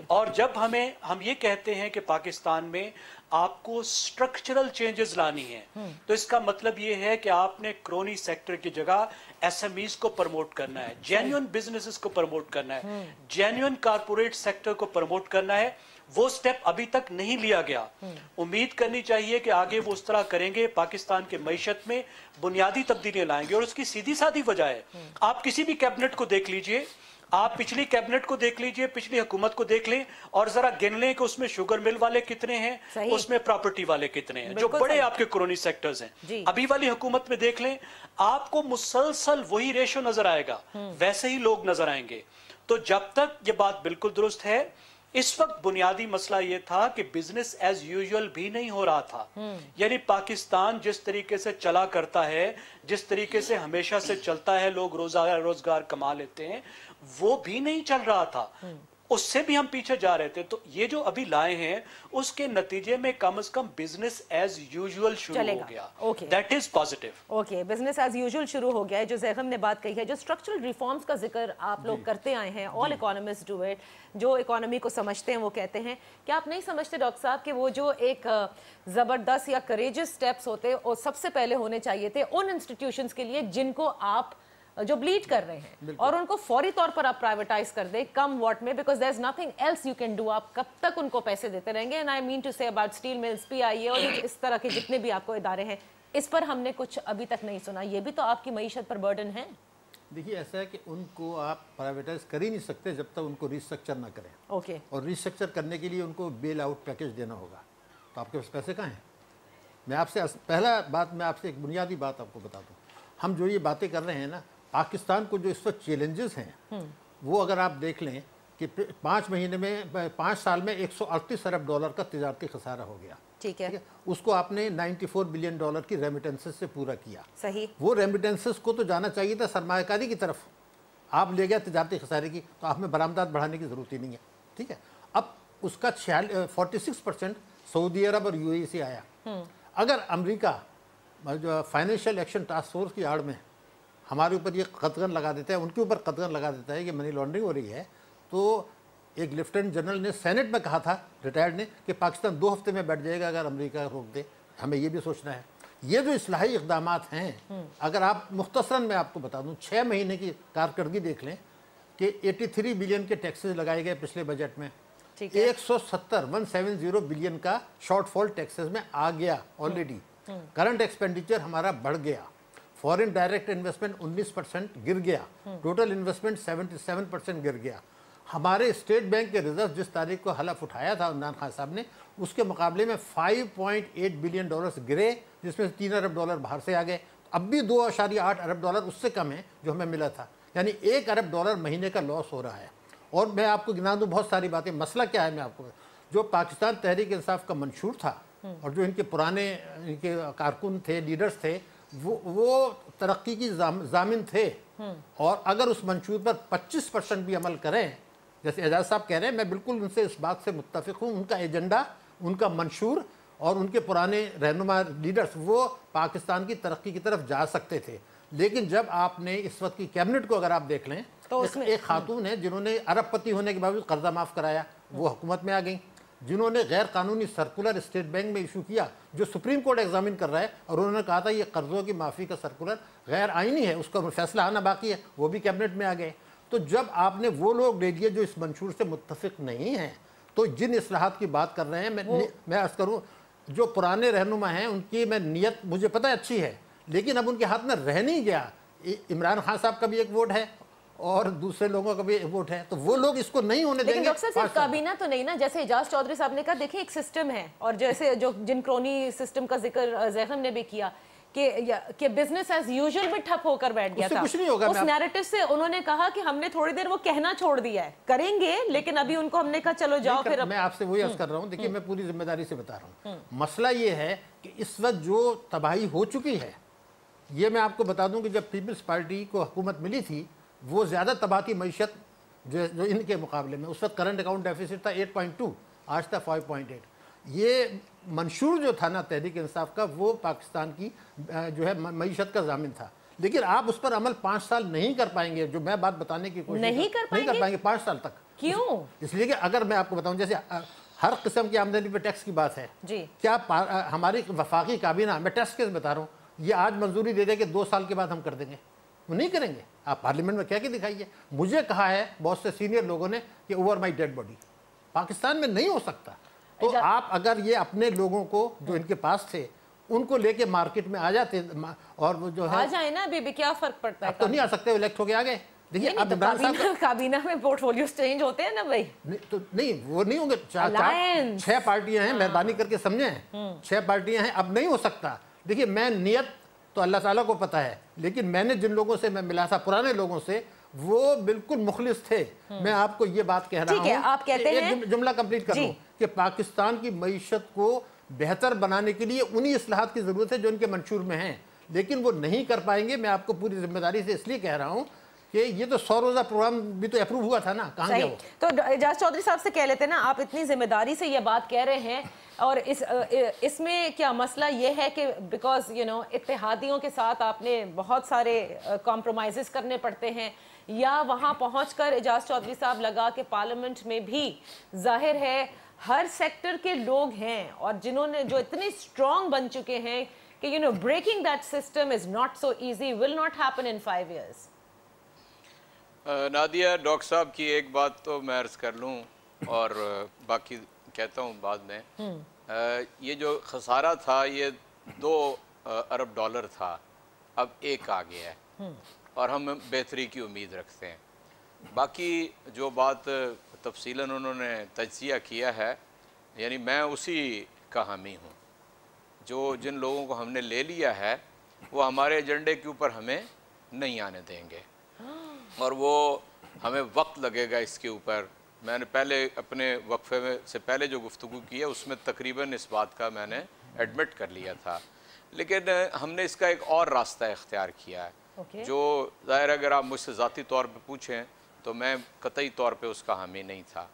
اور جب ہم یہ کہتے ہیں کہ پاکستان میں آپ کو سٹرکچرل چینجز لانی ہے، تو اس کا مطلب یہ ہے کہ آپ نے کرونی سیکٹر کی جگہ ایس ایم ایز کو پروموٹ کرنا ہے، جینیون بزنسز کو پروموٹ کرنا ہے، جینیون کارپوریٹ سیکٹر کو پروموٹ کرنا ہے. وہ سٹیپ ابھی تک نہیں لیا گیا. امید کرنی چاہیے کہ آگے وہ اس طرح کریں گے، پاکستان کے معیشت میں بنیادی تبدیلیاں لائیں گے. اور اس کی سیدھی سادھی وجہ ہے، آپ کسی بھی کیبنٹ کو دیکھ لیجئے، آپ پچھلی کیبنٹ کو دیکھ لیجئے، پچھلی حکومت کو دیکھ لیں اور ذرا گن لیں کہ اس میں شوگر مل والے کتنے ہیں، اس میں پراپرٹی والے کتنے ہیں، جو بڑے آپ کے کرونی سیکٹرز ہیں. ابھی والی حکومت میں دیکھ لیں، آپ کو مسلسل وہی ریشو نظر آئے گا، ویسے ہی لوگ نظر آئیں گے. تو جب تک یہ بات بالکل درست ہے، اس وقت بنیادی مسئلہ یہ تھا کہ بزنس ایز یوزول بھی نہیں ہو رہا تھا. یعنی پاکستان جس طریقے سے چلا کرتا ہے، جس طریقے سے ہمیشہ سے چلتا ہے، لوگ روزگار کما لیتے ہیں، وہ بھی نہیں چل رہا تھا. उससे भी हम पीछे जा रहे थे। तो ये जो अभी लाए हैं उसके नतीजे में कम से कम बिजनेस एज यूजुअल शुरू हो गया। That is positive. Okay, business as usual शुरू हो गया है। जो ज़ैगम ने बात कही है, जो स्ट्रक्चरल रिफॉर्म्स का जिक्र आप लोग करते आए हैं, ऑल इकोनॉमिस्ट डू इट, जो इकोनॉमी को समझते हैं वो कहते हैं। क्या आप नहीं समझते डॉक्टर साहब कि वो जो एक ज़बरदस्त या करेजियस स्टेप्स होते और सबसे पहले होने चाहिए थे उन इंस्टीट्यूशंस के लिए जिनको आप जो ब्लीड कर रहे हैं, और उनको फौरी तौर पर आप प्राइवेटाइज कर दें कम वॉट में, because there is nothing else you can do. आप कब तक उनको पैसे देते रहेंगे? And I mean to say about steel mills, PIA और इस तरह के जितने भी आपको इदारे हैं, इस पर हमने कुछ अभी तक नहीं सुना। ये भी तो आपकी मईशत पर बर्डन है। देखिए, ऐसा है कि उनको आप प्राइवेटाइज कर ही नहीं सकते जब तक उनको रिस्ट्रक्चर ना करें। ओके। और रिस्ट्रक्चर करने के लिए उनको बेल आउट पैकेज देना होगा। तो आपके पास पैसे कहाँ हैं? मैं आपसे पहला बात, मैं आपसे एक बुनियादी बात आपको बता दूँ। हम जो ये बातें कर रहे हैं ना, पाकिस्तान को जो इस वक्त चैलेंजेस हैं वो अगर आप देख लें कि 5 महीने में 5 साल में 138 अरब डॉलर का तिजारती खसारा हो गया। ठीक है। उसको आपने 94 बिलियन डॉलर की रेमिटेंसेस से पूरा किया। सही। वो रेमिटेंसेस को तो जाना चाहिए था सरमायाकारी की तरफ, आप ले गया तिजारती खसारे की, तो आप में बरामदात बढ़ाने की ज़रूरत ही नहीं है। ठीक है, अब उसका 46% सऊदी अरब और यूएई से आया। अगर अमेरिका जो फाइनेंशियल एक्शन टास्क फोर्स की आड़ में हमारे ऊपर ये कदगन लगा देता है, उनके ऊपर कदगन लगा देता है कि मनी लॉन्ड्रिंग हो रही है, तो एक लेफ्टिनेंट जनरल ने सेनेट में कहा था, रिटायर्ड ने, कि पाकिस्तान 2 हफ्ते में बैठ जाएगा अगर अमेरिका रोक दे। हमें ये भी सोचना है। ये जो इस्लाही इक़दामात हैं, अगर आप मुख्तसरन में आपको बता दूं, 6 महीने की कारकर्दगी देख लें कि 83 बिलियन के टैक्सेस लगाए गए पिछले बजट में। 170 बिलियन का शॉर्टफॉल टैक्सेस में आ गया ऑलरेडी। करंट एक्सपेंडिचर हमारा बढ़ गया। फॉरेन डायरेक्ट इन्वेस्टमेंट 19% गिर गया। टोटल इन्वेस्टमेंट 77% गिर गया। हमारे स्टेट बैंक के रिजर्व जिस तारीख को हलफ उठाया था इमरान खान साहब ने, उसके मुकाबले में 5.8 बिलियन डॉलर्स गिरे, जिसमें 3 अरब डॉलर बाहर से आ गए। अब भी 2.8 अरब डॉलर उससे कम है जो हमें मिला था, यानी 1 अरब डॉलर महीने का लॉस हो रहा है। और मैं आपको गिना दूँ बहुत सारी बातें। मसला क्या है, मैं आपको, जो पाकिस्तान तहरीक इंसाफ का मंशूर था और जो इनके पुराने इनके कारकुन थे, लीडर्स थे, वो तरक्की की जामिन थे। और अगर उस मंशूर पर 25% भी अमल करें, जैसे एजाज साहब कह रहे हैं, मैं बिल्कुल उनसे इस बात से मुत्तफिक हूँ। उनका एजेंडा, उनका मंशूर और उनके पुराने रहनुमा लीडर्स, वो पाकिस्तान की तरक्की की तरफ जा सकते थे। लेकिन जब आपने इस वक्त की कैबिनेट को अगर आप देख लें, तो एक खातून है जिन्होंने अरबपति होने के बावजूद कर्जा माफ़ कराया, वो हुकूमत में आ गई। जिन्होंने गैर कानूनी सर्कुलर स्टेट बैंक में इशू किया, जो सुप्रीम कोर्ट एग्जामिन कर रहा है, और उन्होंने कहा था ये कर्जों की माफ़ी का सर्कुलर गैर आईनी है, उसका फैसला आना बाकी है, वो भी कैबिनेट में आ गए। तो जब आपने वो लोग ले लिए जो इस मंशूर से मुत्तफिक नहीं हैं, तो जिन इस्लाहात की बात कर रहे हैं, मैं अर्ज़ करूँ, जो पुराने रहनुमा हैं उनकी मैं नीयत मुझे पता है अच्छी है, लेकिन अब उनके हाथ में रह नहीं गया। इमरान खान साहब का भी एक वोट है और दूसरे लोगों का भी वोट है, तो वो लोग इसको नहीं होने देंगे। लेकिन डॉक्टर साहब, काबीना तो नहीं ना, जैसे एजाज चौधरी साहब ने कहा, देखिए एक सिस्टम है, और जैसे जो जिन क्रोनी सिस्टम का जिक्र ज़ैगम ने भी किया कि बिजनेस एज यूजुअल में ठप होकर बैठ गया था। कुछ नहीं होगा। उस नैरेटिव से उन्होंने कहा कि हमने थोड़ी देर वो कहना छोड़ दिया है, करेंगे, लेकिन अभी उनको हमने कहा चलो जाओ फिर। मैं आपसे वही अर्ज कर रहा हूँ। देखिए, मैं पूरी जिम्मेदारी से बता रहा हूँ। मसला ये है कि इस वक्त जो तबाही हो चुकी है, ये मैं आपको बता दूं कि जब पीपल्स पार्टी को हुकूमत मिली थी, वो ज़्यादा तबाह थी मईशत जो इनके मुकाबले में। उस वक्त करंट अकाउंट डेफिसिट था 8.2, आज था 5.8। ये मंशूर जो था ना तहरीक इंसाफ का, वो पाकिस्तान की जो है मईशत का जामिन था। लेकिन आप उस पर अमल 5 साल नहीं कर पाएंगे, जो मैं बात बताने की कोशिश नहीं कर पाएंगे 5 साल तक। क्यों? इसलिए कि अगर मैं आपको बताऊं, जैसे हर किस्म की आमदनी पे टैक्स की बात है जी। क्या हमारी वफाकी काबीना, मैं टैक्स केस बता रहा हूँ, ये आज मंजूरी दे दे कि 2 साल के बाद हम कर देंगे? वो नहीं करेंगे। आप पार्लियामेंट में क्या कि दिखाइए। मुझे कहा है बहुत से सीनियर लोगों ने कि over my dead body. Pakistan में नहीं हो सकता। तो आप अगर ये अपने लोगों को जो इनके पास थे उनको लेके मार्केट में आ जाते, और वो जो है आ जाए ना, अभी क्या फर्क पड़ता है? अब तो नहीं आ सकते, इलेक्ट होके आ गए। देखिए, अब इमरान साहब काबीना में पोर्टफोलियो चेंज होते हैं ना भाई। तो नहीं, वो नहीं होंगे। 6 पार्टियां हैं, मेहरबानी करके समझें, 6 पार्टियां हैं, अब नहीं हो सकता। देखिए, मैं नियत तो अल्लाह ताला को पता है, लेकिन मैंने जिन लोगों से मैं मिला था, पुराने लोगों से, वो बिल्कुल मुखलिस थे। मैं आपको ये बात कह रहा हूँ, आप कहते हैं, जुमला कंप्लीट कर लूं कि पाकिस्तान की मईशत को बेहतर बनाने के लिए उन्हीं इस्लाहात की जरूरत है जो इनके मंशूर में हैं, लेकिन वो नहीं कर पाएंगे। मैं आपको पूरी जिम्मेदारी से इसलिए कह रहा हूँ کہ یہ تو 100 روزہ پروگرام بھی تو اپروو ہوا تھا نا, کہاں گیا وہ؟ تو اعجاز چودھری صاحب سے کہہ لیتے ہیں نا, آپ اتنی ذمہ داری سے یہ بات کہہ رہے ہیں, اور اس میں کیا مسئلہ یہ ہے کہ بیکاز اتحادیوں کے ساتھ آپ نے بہت سارے کمپرومائزز کرنے پڑتے ہیں, یا وہاں پہنچ کر اعجاز چودھری صاحب لگا کہ پارلیمنٹ میں بھی ظاہر ہے ہر سیکٹر کے لوگ ہیں اور جنہوں نے جو اتنے اسٹرانگ بن چکے ہیں کہ breaking that system is not so easy, will not happen in 5 years. Nadia, doctor صاحب کی ایک بات تو میں عرض کر لوں اور باقی کہتا ہوں بعد میں. یہ جو خسارہ تھا یہ $2 ارب تھا, اب 1 آ گیا ہے اور ہم بہتری کی امید رکھتے ہیں. باقی جو بات تفصیلاً انہوں نے تجزیہ کیا ہے, یعنی میں اسی کا حامی ہوں. جن لوگوں کو ہم نے لے لیا ہے وہ ہمارے ایجنڈے کے اوپر ہمیں نہیں آنے دیں گے, اور وہ ہمیں وقت لگے گا اس کے اوپر. میں نے پہلے اپنے وقفے میں سے پہلے جو گفتگو کی ہے اس میں تقریباً اس بات کا میں نے ایڈمٹ کر لیا تھا, لیکن ہم نے اس کا ایک اور راستہ اختیار کیا ہے جو ظاہر اگر آپ مجھ سے ذاتی طور پہ پوچھیں تو میں قطعی طور پہ اس کا حامی نہیں تھا.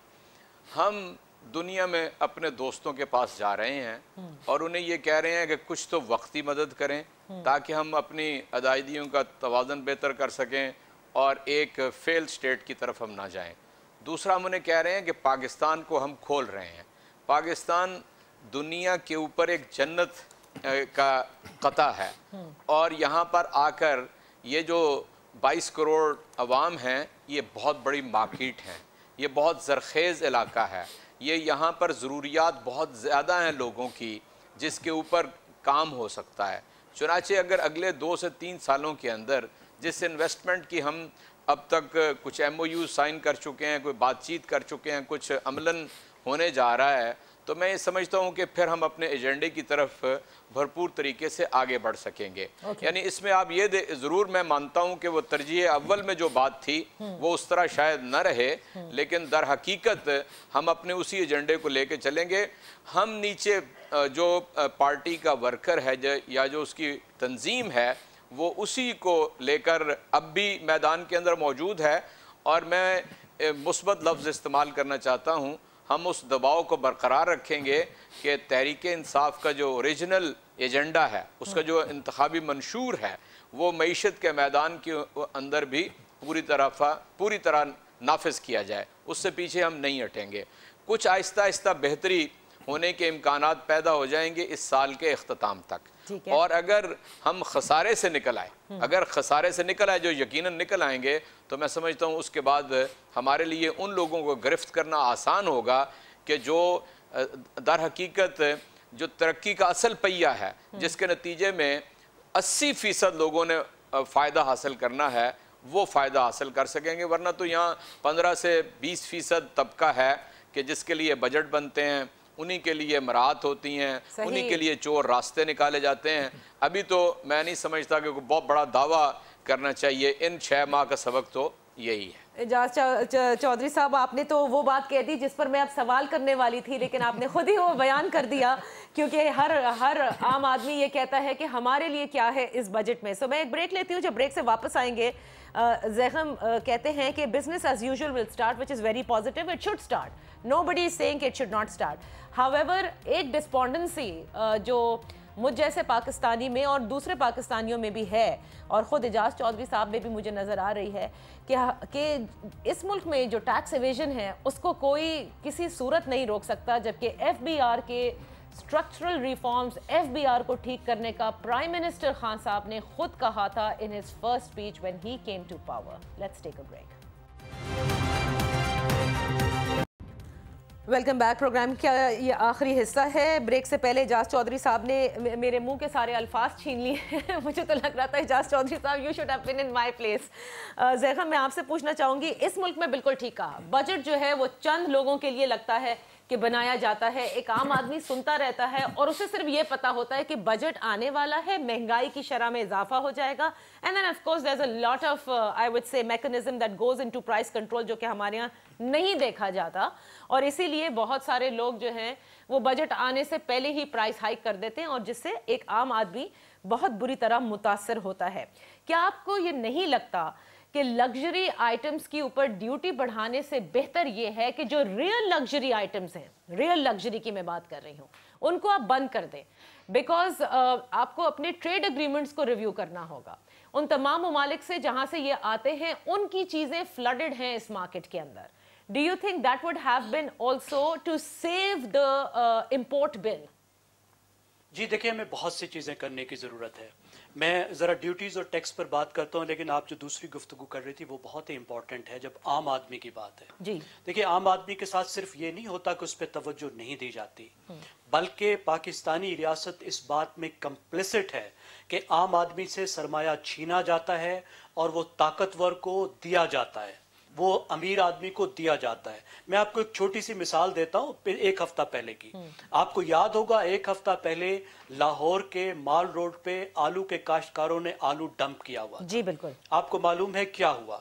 ہم دنیا میں اپنے دوستوں کے پاس جا رہے ہیں اور انہیں یہ کہہ رہے ہیں کہ کچھ تو وقتی مدد کریں تاکہ ہم اپنی ادائیگیوں کا توازن بہتر کر سکیں اور ایک فیل سٹیٹ کی طرف ہم نہ جائیں. دوسرا ہم انہیں کہہ رہے ہیں کہ پاکستان کو ہم کھول رہے ہیں. پاکستان دنیا کے اوپر ایک جنت کا قطع ہے, اور یہاں پر آ کر یہ جو 22 کروڑ عوام ہیں یہ بہت بڑی مارکیٹ ہیں, یہ بہت زرخیز علاقہ ہے, یہ یہاں پر ضروریات بہت زیادہ ہیں لوگوں کی جس کے اوپر کام ہو سکتا ہے. چنانچہ اگر اگلے 2 سے 3 سالوں کے اندر جس انویسٹمنٹ کی ہم اب تک کچھ MOU سائن کر چکے ہیں, کوئی بات چیت کر چکے ہیں, کچھ عملاً ہونے جا رہا ہے, تو میں یہ سمجھتا ہوں کہ پھر ہم اپنے ایجنڈے کی طرف بھرپور طریقے سے آگے بڑھ سکیں گے. یعنی اس میں آپ یہ ضرور میں مانتا ہوں کہ وہ ترجیح اول میں جو بات تھی وہ اس طرح شاید نہ رہے, لیکن در حقیقت ہم اپنے اسی ایجنڈے کو لے کے چلیں گے. ہم نیچے جو پارٹی کا ورکر ہے یا جو اس کی تنظیم ہے وہ اسی کو لے کر اب بھی میدان کے اندر موجود ہے, اور میں مثبت لفظ استعمال کرنا چاہتا ہوں, ہم اس دباؤ کو برقرار رکھیں گے کہ تحریک انصاف کا جو اوریجنل ایجنڈا ہے, اس کا جو انتخابی منشور ہے, وہ معیشت کے میدان کے اندر بھی پوری طرح نافذ کیا جائے. اس سے پیچھے ہم نہیں ہٹیں گے. کچھ آہستہ آہستہ بہتری ہونے کے امکانات پیدا ہو جائیں گے اس سال کے اختتام تک, اور اگر ہم خسارے سے نکل آئے جو یقیناً نکل آئیں گے, تو میں سمجھتا ہوں اس کے بعد ہمارے لیے ان لوگوں کو گرفت کرنا آسان ہوگا کہ جو در حقیقت جو ترقی کا اصل پہیہ ہے, جس کے نتیجے میں 80% لوگوں نے فائدہ حاصل کرنا ہے, وہ فائدہ حاصل کر سکیں گے. ورنہ تو یہاں 15 سے 20% طبقہ ہے کہ جس کے لیے بجٹ بنتے ہیں, انہی کے لیے مراعات ہوتی ہیں, انہی کے لیے چور راستے نکالے جاتے ہیں. ابھی تو میں نہیں سمجھتا کہ کوئی بہت بڑا دعویٰ کرنا چاہیے. ان 6 ماہ کا سبق تو یہی ہے. اعجاز چودھری صاحب, آپ نے تو وہ بات کہہ دی جس پر میں اب سوال کرنے والی تھی, لیکن آپ نے خود ہی وہ بیان کر دیا, کیونکہ ہر عام آدمی یہ کہتا ہے کہ ہمارے لیے کیا ہے اس بجٹ میں. سو میں ایک بریک لیتی ہوں, جب بریک سے واپس آئیں گے زیغم کہتے ہیں کہ business as usual will start, which is very positive. It should start. Nobody is saying it should not start. However, ایک despondency جو مجھ جیسے پاکستانی میں اور دوسرے پاکستانیوں میں بھی ہے, اور خود اعجاز چودھری صاحب میں بھی مجھے نظر آ رہی ہے کہ اس ملک میں جو ٹیکس ایویژن ہے اس کو کوئی کسی صورت نہیں روک سکتا, جبکہ FBR کے اسٹرکچرل ریفارمز, FBR کو ٹھیک کرنے کا پرائم منسٹر خان صاحب نے خود کہا تھا in his first speech when he came to power. Let's take a break. Welcome back. Programme کا یہ آخری حصہ ہے. بریک سے پہلے اعجاز چودھری صاحب نے میرے منہ کے سارے الفاظ چھین لیے ہیں. مجھے تو لگ رہا تھا Ejaz Chaudhry sahab you should have been in my place. Zaigham, میں آپ سے پوچھنا چاہوں گی, اس ملک میں بالکل ٹھیک کہا, بجٹ جو ہے وہ چند لوگوں کے لیے لگتا ہے کہ بنایا جاتا ہے. ایک عام آدمی سنتا رہتا ہے اور اسے صرف یہ پتا ہوتا ہے کہ بجٹ آنے والا ہے, مہنگائی کی شرح میں اضافہ ہو جائے گا, and then of course there's a lot of I would say mechanism that goes into price control جو کہ ہمارے یہاں نہیں دیکھا جاتا, اور اسی لیے بہت سارے لوگ جو ہیں وہ بجٹ آنے سے پہلے ہی پرائس ہائک کر دیتے ہیں, اور جس سے ایک عام آدمی بہت بری طرح متاثر ہوتا ہے. کیا آپ کو یہ نہیں لگتا کہ لگژری آئٹمز کی اوپر ڈیوٹی بڑھانے سے بہتر یہ ہے کہ جو ریئل لگژری آئٹمز ہیں، ریئل لگژری کی میں بات کر رہی ہوں، ان کو آپ بند کر دیں، بیکاز آپ کو اپنے ٹریڈ اگریمنٹس کو ریویو کرنا ہوگا. ان تمام ممالک سے جہاں سے یہ آتے ہیں ان کی چیزیں فلڈڈ ہیں اس مارکیٹ کے اندر. Do you think that would have been also to save the import bill? جی دیکھیں، ہمیں بہت سی چیزیں کرنے کی ضرورت ہے. میں ذرا ڈیوٹیز اور ٹیکس پر بات کرتا ہوں، لیکن آپ جو دوسری گفتگو کر رہی تھی وہ بہت ہی امپورٹنٹ ہے جب عام آدمی کی بات ہے. جی دیکھیں، عام آدمی کے ساتھ صرف یہ نہیں ہوتا کہ اس پہ توجہ نہیں دی جاتی، بلکہ پاکستانی ریاست اس بات میں کمپلیسٹ ہے کہ عام آدمی سے سرمایہ چھینا جاتا ہے اور وہ طاقتور کو دیا جاتا ہے، وہ امیر آدمی کو دیا جاتا ہے. میں آپ کو ایک چھوٹی سی مثال دیتا ہوں ایک ہفتہ پہلے کی. آپ کو یاد ہوگا ایک ہفتہ پہلے لاہور کے مال روڈ پہ آلو کے کاشتکاروں نے آلو ڈمپ کیا ہوا. جی بالکل. آپ کو معلوم ہے کیا ہوا؟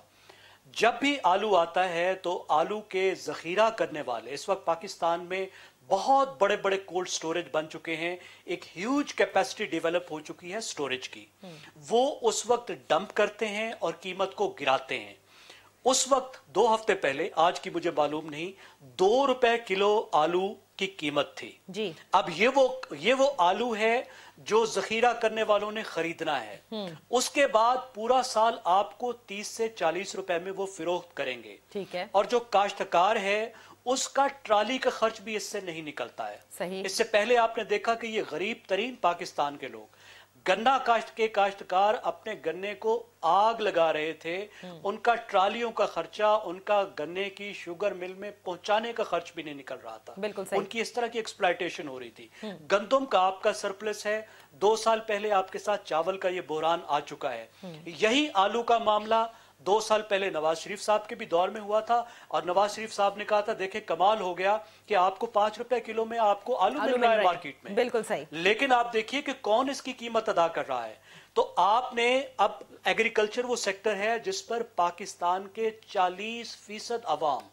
جب بھی آلو آتا ہے تو آلو کے ذخیرہ کرنے والے، اس وقت پاکستان میں بہت بڑے بڑے کولڈ سٹوریج بن چکے ہیں، ایک ہیوج کیپیسٹی ڈیولپ ہو چکی ہے سٹوریج کی، وہ اس وقت ڈمپ کرتے ہیں اور قیمت کو گراتے ہیں. اس وقت 2 ہفتے پہلے، آج کی مجھے معلوم نہیں، 2 روپے کلو آلو کی قیمت تھی. جی اب یہ وہ آلو ہے جو ذخیرہ کرنے والوں نے خریدنا ہے. اس کے بعد پورا سال آپ کو 30 سے 40 روپے میں وہ فروخت کریں گے. ٹھیک ہے. اور جو کاشتکار ہے اس کا ٹرالی کا خرچ بھی اس سے نہیں نکلتا ہے. صحیح. اس سے پہلے آپ نے دیکھا کہ یہ غریب ترین پاکستان کے لوگ، گنا کاشت کے کاشتکار اپنے گنے کو آگ لگا رہے تھے، ان کا ٹرالیوں کا خرچہ، ان کا گنے کی شوگر مل میں پہنچانے کا خرچ بھی نہیں نکل رہا تھا. بالکل صحیح. ان کی اس طرح کی ایکسپلائٹیشن ہو رہی تھی. گندم کا آپ کا سرپلس ہے. 2 سال پہلے آپ کے ساتھ چاول کا یہ بحران آ چکا ہے. یہی آلو کا معاملہ 2 سال پہلے نواز شریف صاحب کے بھی دور میں ہوا تھا، اور نواز شریف صاحب نے کہا تھا دیکھیں کمال ہو گیا کہ آپ کو 5 روپے کلو میں آپ کو آلو مل رہا ہے مارکیٹ میں. بالکل صحیح. لیکن آپ دیکھیے کہ کون اس کی قیمت ادا کر رہا ہے. تو آپ نے اب ایگریکلچر وہ سیکٹر ہے جس پر پاکستان کے 40% عوام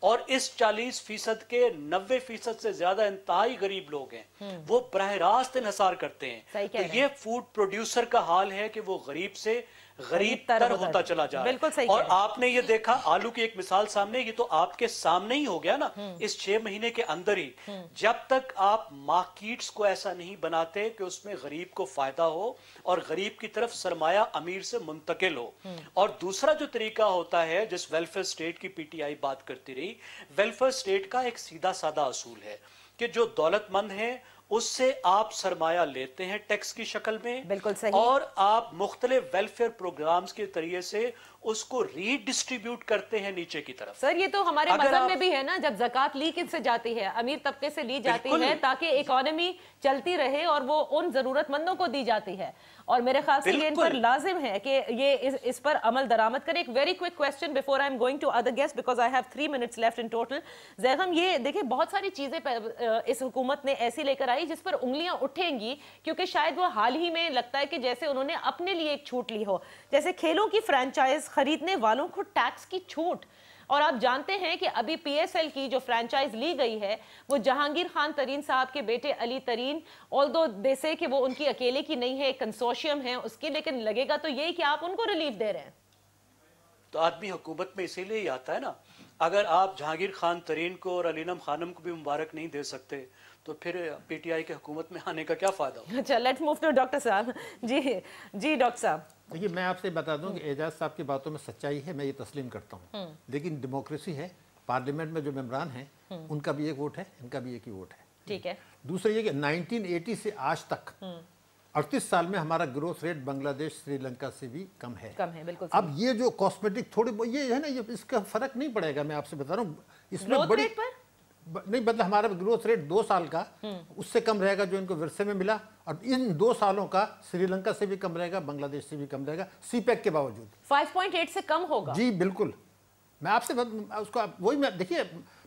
اور اس 40% کے 90% سے زیادہ انتہائی غریب لوگ ہیں، وہ براہ راست انحصار کرتے ہیں. تو یہ فوڈ پروڈیوسر کا حال ہے کہ وہ غریب سے غریب تر ہوتا چلا جا رہا ہے. اور آپ نے یہ دیکھا، آلو کی ایک مثال سامنے، یہ تو آپ کے سامنے ہی ہو گیا نا اس 6 مہینے کے اندر ہی. جب تک آپ مارکیٹس کو ایسا نہیں بناتے کہ اس میں غریب کو فائدہ ہو اور غریب کی طرف سرمایہ امیر سے منتقل ہو. اور دوسرا جو طریقہ ہوتا ہے، جس ویلفیئر سٹیٹ کی پی ٹی آئی بات کرتی رہی، ویلفیئر سٹیٹ کا ایک سیدھا سادہ اصول ہے کہ جو دولت مند ہیں اس سے آپ سرمایہ لیتے ہیں ٹیکس کی شکل میں، بالکل صحیح، اور آپ مختلف ویلفیئر پروگرامز کے ذریعے سے اس کو ری ڈسٹریبیوٹ کرتے ہیں نیچے کی طرف. سر یہ تو ہمارے مذہب میں بھی ہے نا، جب زکوٰۃ لی کس سے جاتی ہے؟ امیر طبقے سے لی جاتی ہے تاکہ اکانومی چلتی رہے اور وہ ان ضرورت مندوں کو دی جاتی ہے. اور میرے خیال سے یہ ان پر لازم ہے کہ یہ اس پر عمل درآمد کرے. ایک very quick question before I am going to other guest because I have 3 minutes left in total. Zaigham یہ دیکھیں بہت ساری چیزیں اس حکومت نے ایسی لے کر آئی جس پر انگلیاں اٹھیں گی، کیونکہ شاید وہ حال ہی میں لگتا ہے کہ جیسے انہوں نے اپنے لیے ایک چھوٹ لی ہو، جیسے کھیلوں کی فرانچائز خریدنے والوں کو ٹیکس کی چھوٹ. اور آپ جانتے ہیں کہ ابھی پی ایس ایل کی جو فرانچائز لی گئی ہے وہ جہانگیر خان ترین صاحب کے بیٹے علی ترین، although they say کہ وہ ان کی اکیلے کی نہیں ہے، کنسورشیم ہے اس کی، لیکن لگے گا تو یہی کہ آپ ان کو ریلیف دے رہے ہیں. تو آدمی حکومت میں اسی لیے ہی آتا ہے نا. اگر آپ جہانگیر خان ترین کو اور علینم خانم کو بھی مبارک نہیں دے سکتے تو پھر پی ٹی آئی کے حکومت میں آنے کا کیا فائدہ ہو؟ اچھا لیٹس موو ٹو ڈاکٹر صاحب. جی ڈاکٹر صاحب. دیکھیے میں آپ سے بتا دوں کہ اعجاز صاحب کی باتوں میں سچائی ہے، میں یہ تسلیم کرتا ہوں، لیکن ڈیموکریسی ہے، پارلیمنٹ میں جو ممبران ہیں ان کا بھی ایک ووٹ ہے، ان کا بھی ایک ہی ووٹ ہے. ٹھیک ہے. دوسرا یہ کہ 1980 سے آج تک 38 سال میں ہمارا گروتھ ریٹ بنگلہ دیش سری لنکا سے بھی کم ہے. بالکل. اب یہ جو کاسمیٹک تھوڑے یہ ہے نا، یہ اس کا فرق نہیں پڑے گا. میں آپ سے بتا رہا ہوں اس میں بڑی نہیں، مطلب ہمارا گروتھ ریٹ 2 سال کا اس سے کم رہے گا جو ان کو ورثے میں ملا، اور ان 2 سالوں کا سری لنکا سے بھی کم رہے گا، بنگلہ دیش سے بھی کم رہے گا، سی پیک کے باوجود 5.8 سے کم ہوگا. جی بالکل. میں آپ سے اس کا وہی میں دیکھیے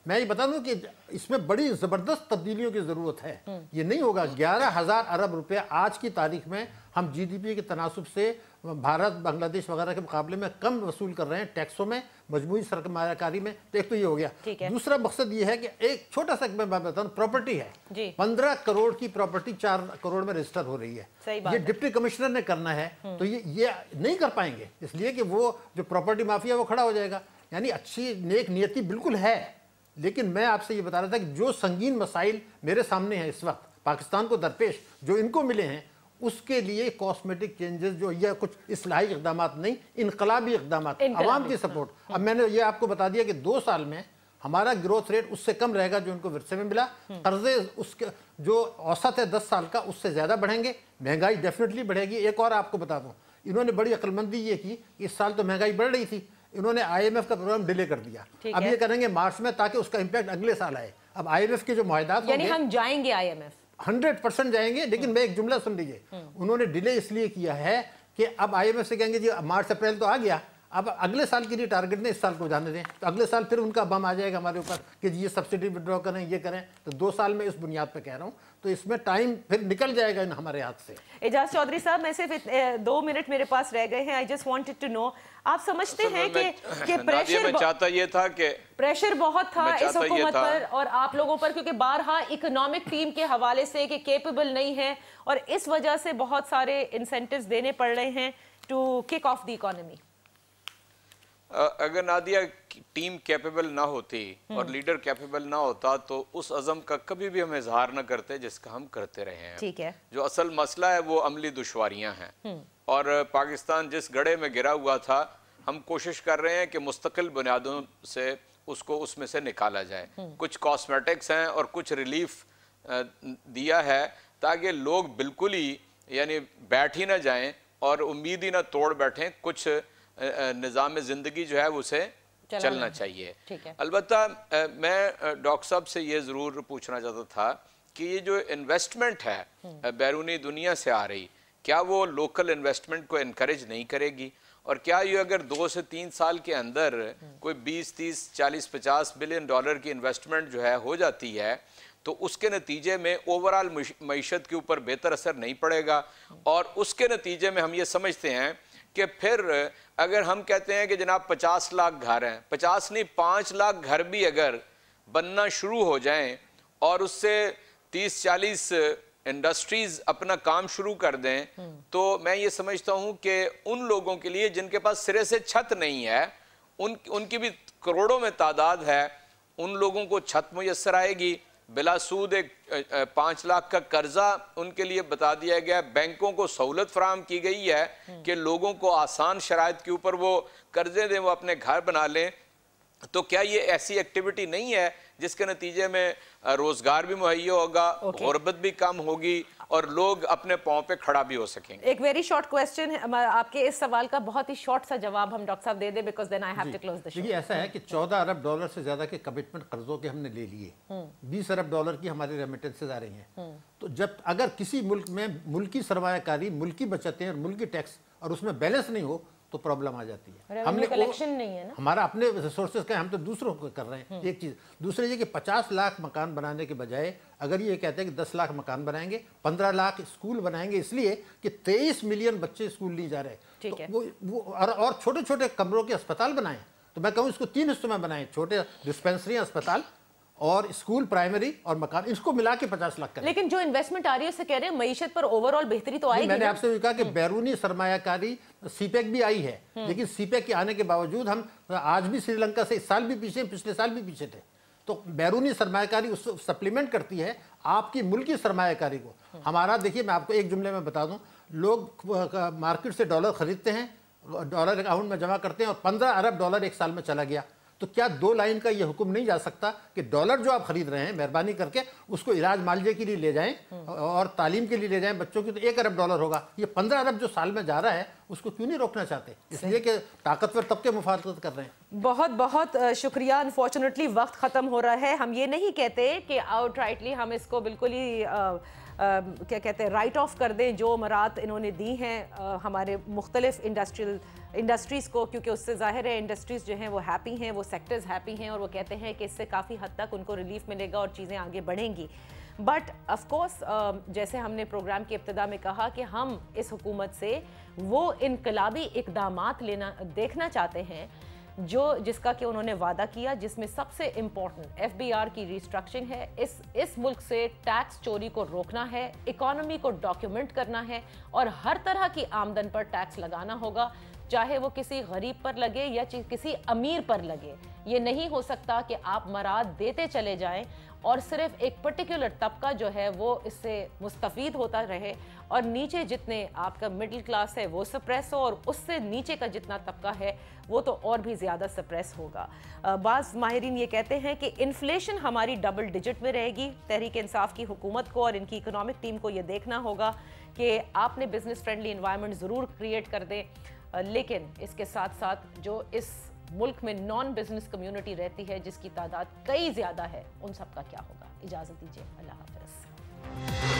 मैं ये बता दूं कि इसमें बड़ी ज़बरदस्त तब्दीलियों की ज़रूरत है। ये नहीं होगा। 11,000 अरब रुपए आज की तारीख में हम जीडीपी के तनासुब से भारत बांग्लादेश वगैरह के मुकाबले में कम वसूल कर रहे हैं टैक्सों में, मजमूई सरमायाकारी में। तो एक तो ये हो गया। दूसरा मकसद ये है कि एक छोटा सा मैं बताऊं, प्रॉपर्टी है 15 करोड़ की प्रॉपर्टी 4 करोड़ में रजिस्टर हो रही है। ये डिप्टी कमिश्नर ने करना है, तो ये नहीं कर पाएंगे, इसलिए कि वो जो प्रॉपर्टी माफिया वो खड़ा हो जाएगा। यानी अच्छी नेक नियति बिल्कुल है, लेकिन मैं आपसे ये बता रहा था कि जो संगीन मसाइल मेरे सामने हैं इस वक्त पाकिस्तान को दरपेश, जो इनको मिले हैं, उसके लिए कॉस्मेटिक चेंजेस जो या कुछ इस्लाही इक़दाम नहीं, इनकलाबी इक़दाम, आवाम की सपोर्ट। अब मैंने ये आपको बता दिया कि 2 साल में हमारा ग्रोथ रेट उससे कम रहेगा जो उनको विरसे में मिला। कर्जे उसके जो औसत है 10 साल का उससे ज़्यादा बढ़ेंगे। महंगाई डेफिनेटली बढ़ेगी। एक और आपको बता दूँ, इन्होंने बड़ी अक्लमंदी ये की, इस साल तो महंगाई बढ़ रही थी, इन्होंने IMF का प्रोग्राम डिले कर दिया। अब ये करेंगे मार्च में, ताकि उसका इम्पैक्ट अगले साल आए। अब IMF के जो मुआहदात यानी हम जाएंगे IMF 100% जाएंगे। लेकिन मैं एक जुमला सुन लीजिए, उन्होंने डिले इसलिए किया है कि अब IMF से कहेंगे जी मार्च अप्रैल तो आ गया, अब अगले साल के लिए टारगेट ने इस साल को जाने दें, तो अगले साल फिर उनका बम आ जाएगा हमारे ऊपर कि जी ये सब्सिडी विड्रॉ करें, ये करें। तो 2 साल में इस बुनियाद पे कह रहा हूँ, तो इसमें टाइम फिर निकल जाएगा इन हमारे हाथ से। एजाज चौधरी साहब, मैं सिर्फ 2 मिनट मेरे पास रह गए हैं। I just wanted to know, आप समझते हैं कि प्रेशर चाहता ये था कि प्रेशर बहुत था इस हुकूमत पर और आप लोगों पर, क्योंकि बारहा इकोनॉमिक टीम के हवाले से कि केपेबल नहीं है और इस वजह से बहुत सारे इंसेंटिव्स देने पड़ रहे हैं to kick off the economy? अगर नादिया टीम कैपेबल ना होती और लीडर कैपेबल ना होता तो उस अज़म का कभी भी हम इजहार ना करते जिसका हम करते रहे हैं। ठीक है। जो असल मसला है वो अमली दुश्वारियां हैं और पाकिस्तान जिस गड्ढे में गिरा हुआ था, हम कोशिश कर रहे हैं कि मुस्तकिल बुनियादों से उसको उसमें से निकाला जाए। कुछ कॉस्मेटिक्स हैं और कुछ रिलीफ दिया है ताकि लोग बिल्कुल ही यानी बैठ ही ना जाएं और उम्मीद ही ना तोड़ बैठें। कुछ निज़ाम ज़िंदगी जो है उसे चलना चाहिए। अलबत्ता मैं डॉक्टर साहब से ये ज़रूर पूछना चाहता था कि ये जो इन्वेस्टमेंट है बैरूनी दुनिया से आ रही, क्या वो लोकल इन्वेस्टमेंट को इनकरेज नहीं करेगी? और क्या ये अगर 2 से 3 साल के अंदर कोई 20, 30, 40, 50 बिलियन डॉलर की इन्वेस्टमेंट जो है हो जाती है तो उसके नतीजे में ओवरऑल मईशत के ऊपर बेहतर असर नहीं पड़ेगा? और उसके नतीजे में हम ये समझते हैं कि फिर अगर हम कहते हैं कि जनाब 50 लाख घर हैं, 50 नहीं 5 लाख घर भी अगर बनना शुरू हो जाएं और उससे 30-40 इंडस्ट्रीज अपना काम शुरू कर दें, तो मैं ये समझता हूं कि उन लोगों के लिए जिनके पास सिरे से छत नहीं है, उनकी भी करोड़ों में तादाद है, उन लोगों को छत मुयस्सर आएगी। बिलासूद एक 5 लाख का कर्जा उनके लिए बता दिया गया। बैंकों को सहूलत फराहम की गई है कि लोगों को आसान शराइत के ऊपर वो कर्जे दें, वो अपने घर बना लें। तो क्या ये ऐसी एक्टिविटी नहीं है जिसके नतीजे में रोजगार भी मुहैया होगा, गुर्बत भी कम होगी और लोग अपने पांव पे खड़ा भी हो सकेंगे? एक वेरी शॉर्ट क्वेश्चन है आपके इस सवाल का, बहुत ही शॉर्ट सा जवाब हम डॉक्टर साहब दे दें because then I have to close the show. देखिए ऐसा है कि 14 अरब डॉलर से ज्यादा के कमिटमेंट कर्जों के हमने ले लिए, 20 अरब डॉलर की हमारी रेमिटेंसेज आ रही हैं। तो जब अगर किसी मुल्क में मुल्की सरमायाकारी, मुल्की बचतें और मुल्की टैक्स और उसमें बैलेंस नहीं हो तो प्रॉब्लम आ जाती है। हमने कलेक्शन नहीं है ना, हमारा अपने रिसोर्सेज का, हम तो दूसरों को कर रहे हैं। एक चीज। दूसरी ये कि 50 लाख मकान बनाने के बजाय अगर ये कहते हैं कि 10 लाख मकान बनाएंगे, 15 लाख स्कूल बनाएंगे, इसलिए कि 23 मिलियन बच्चे स्कूल नहीं जा रहे, तो वो और छोटे छोटे कमरों के अस्पताल बनाएं। तो मैं कहूँ इसको 3 हिस्सों में बनाएं, छोटे डिस्पेंसरी अस्पताल और स्कूल, प्राइमरी और मकान, इसको मिला के 50 लाख करें। लेकिन जो इन्वेस्टमेंट आ रही है उससे कह रहे हैं मईशत पर ओवरऑल बेहतरी तो आएगी। मैंने आपसे कहा कि बैरूनी सरमायाकारी सीपेक भी आई है, लेकिन सीपेक के आने के बावजूद हम आज भी श्रीलंका से इस साल भी पीछे, पिछले साल भी पीछे थे। तो बैरूनी सरमायाकारी उसको सप्लीमेंट करती है आपकी मुल्की सरमायाकारी को। हमारा देखिए, मैं आपको एक जुमले में बता दूं, लोग मार्केट से डॉलर खरीदते हैं, डॉलर अकाउंट में जमा करते हैं और 15 अरब डॉलर एक साल में चला गया। तो क्या 2 लाइन का ये हुक्म नहीं जा सकता कि डॉलर जो आप खरीद रहे हैं मेहरबानी करके उसको इलाज मालजे के लिए ले जाएं और तालीम के लिए ले जाएं बच्चों की, तो 1 अरब डॉलर होगा। ये 15 अरब जो साल में जा रहा है اس کو کیوں نہیں روکنا چاہتے؟ اس لیے کہ طاقتور طبقے مفادات کر رہے ہیں۔ بہت بہت شکریہ۔ انفارچونیٹلی وقت ختم ہو رہا ہے۔ ہم یہ نہیں کہتے کہ آؤٹ رائٹلی ہم اس کو بالکل ہی کیا کہتے ہیں رائٹ آف کر دیں جو مرات انہوں نے دی ہیں ہمارے مختلف انڈسٹریز کو، کیونکہ اس سے ظاہر ہے انڈسٹریز جو ہیں وہ ہیپی ہیں، وہ سیکٹرز ہیپی ہیں، اور وہ کہتے ہیں کہ اس سے کافی حد تک ان کو ریلیف ملے گا اور چیزیں آگے بڑھیں گی۔ بٹ آف کورس جیسے ہم نے پروگرام کی ابتدا میں کہا کہ ہم اس حکومت سے وہ انقلابی اقدامات دیکھنا چاہتے ہیں جس کا کہ انہوں نے وعدہ کیا، جس میں سب سے امپورٹنٹ FBR کی ریسٹرکچرنگ ہے۔ اس ملک سے ٹیکس چوری کو روکنا ہے، اکانومی کو ڈاکیومنٹ کرنا ہے، اور ہر طرح کی آمدن پر ٹیکس لگانا ہوگا، چاہے وہ کسی غریب پر لگے یا کسی امیر پر لگے۔ یہ نہیں ہو سکتا کہ آپ مراد دیتے چلے جائیں اور صرف ایک پرٹیکولر طبقہ جو ہے وہ اس سے مستفید ہوتا رہے، اور نیچے جتنے آپ کا مڈل کلاس ہے وہ سپریس ہو، اور اس سے نیچے کا جتنا طبقہ ہے وہ تو اور بھی زیادہ سپریس ہوگا۔ بعض ماہرین یہ کہتے ہیں کہ انفلیشن ہماری ڈبل ڈیجٹ میں رہے گی۔ تحریک انصاف کی حکومت کو اور ان کی اکنامک ٹیم کو یہ دیکھنا ہوگا کہ آپ نے بزنس فرینڈلی انوائرمنٹ ضرور کریٹ کر دیں، لیکن اس کے ساتھ ساتھ جو اس ملک میں نان بزنس کمیونٹی رہتی ہے جس کی تعداد کئی زیادہ ہے، ان سب کا کیا ہوگا؟ اجازت دیجیے، اللہ حافظ۔